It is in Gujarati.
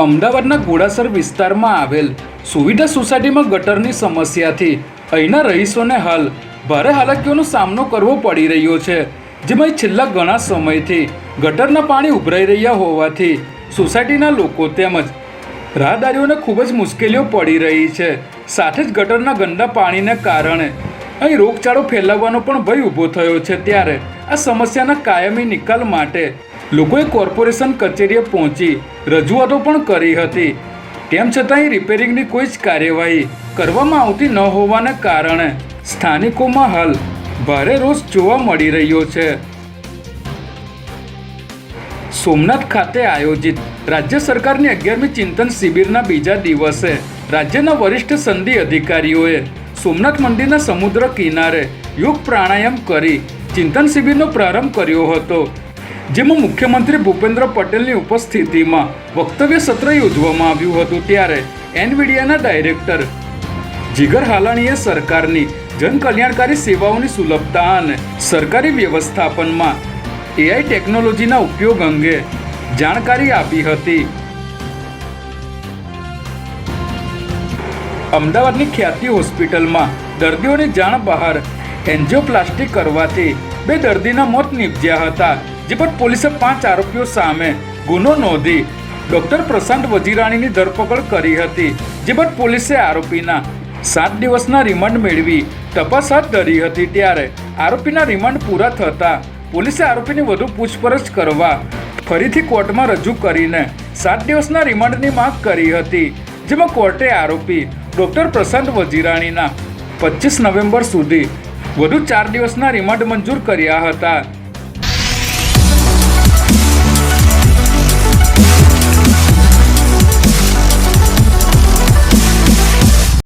અમદાવાદના ઘોડાસર વિસ્તારમાં આવેલ સુવિધા સોસાયટીમાં ગટરની સમસ્યાથી અહીંના રહીશોને હાલ ભારે હાલાકીઓનો સામનો કરવો પડી રહ્યો છે, જેમાં છેલ્લા ઘણા સમયથી ગટરના પાણી ઉભરાઈ રહ્યા હોવાથી સોસાયટીના લોકો તેમજ રાહદારીઓને ખૂબ જ મુશ્કેલીઓ પડી રહી છે. સાથે જ ગટરના ગંદા પાણીને કારણે અહીં રોગચાળો ફેલાવવાનો પણ ભય ઊભો થયો છે. ત્યારે આ સમસ્યાના કાયમી નિકાલ માટે લોકોએ કોર્પોરેશન કચેરીએ પહોંચી રજૂઆતો પણ કરી હતી. તેમ છતાં અહીં રિપેરિંગની કોઈ જ કાર્યવાહી કરવામાં આવતી ન હોવાને કારણે સ્થાનિકોમાં હાલ ભારે રોષ જોવા મળી રહ્યો છે. સોમનાથ ખાતે આયોજિત રાજ્ય સરકારની 11મી ચિંતન શિબિરના બીજા દિવસે રાજ્યના વરિષ્ઠ સનદી અધિકારીઓએ સોમનાથ મંદિરના સમુદ્ર કિનારે યોગ પ્રાણાયામ કરી ચિંતન શિબિરનો પ્રારંભ કર્યો હતો, જેમાં મુખ્યમંત્રી ભૂપેન્દ્ર પટેલની ઉપસ્થિતિમાં વક્તવ્ય સત્ર યોજવામાં આવ્યું હતું. ત્યારે એનવીડિયાના ડાયરેક્ટર જીગર હાલાણીએ સરકારની જનકલ્યાણકારી સેવાઓની સુલભતા અને સરકારી વ્યવસ્થાપનમાં એઆઈ ટેકનોલોજીના ઉપયોગ અંગે જાણકારી આપી હતી. અમદાવાદની ખ્યાતિ હોસ્પિટલમાં દર્દીઓની જાણ બહાર એન્જિયોપ્લાસ્ટી કરવાથી 2 દર્દીના મોત નીપજ્યા હતા, જે બાદ પોલીસે 5 આરોપીઓ સામે ગુનો નોંધી ડોક્ટર પ્રશાંત વજીરાણીની ધરપકડ કરી હતી. જે બાદ પોલીસે આરોપીના 7 દિવસના રિમાન્ડ મેળવી તપાસ હાથ ધરી હતી. ત્યારે આરોપીના રિમાન્ડ પૂરા થતાં પોલીસે આરોપીની વધુ પૂછપરછ કરવા ફરીથી કોર્ટમાં રજૂ કરીને 7 દિવસના રિમાન્ડની માંગ કરી હતી, જેમાં કોર્ટે આરોપી ડોક્ટર પ્રશાંત વજીરાણીના 25 નવેમ્બર સુધી વધુ 4 દિવસના રિમાન્ડ મંજૂર કર્યા હતા.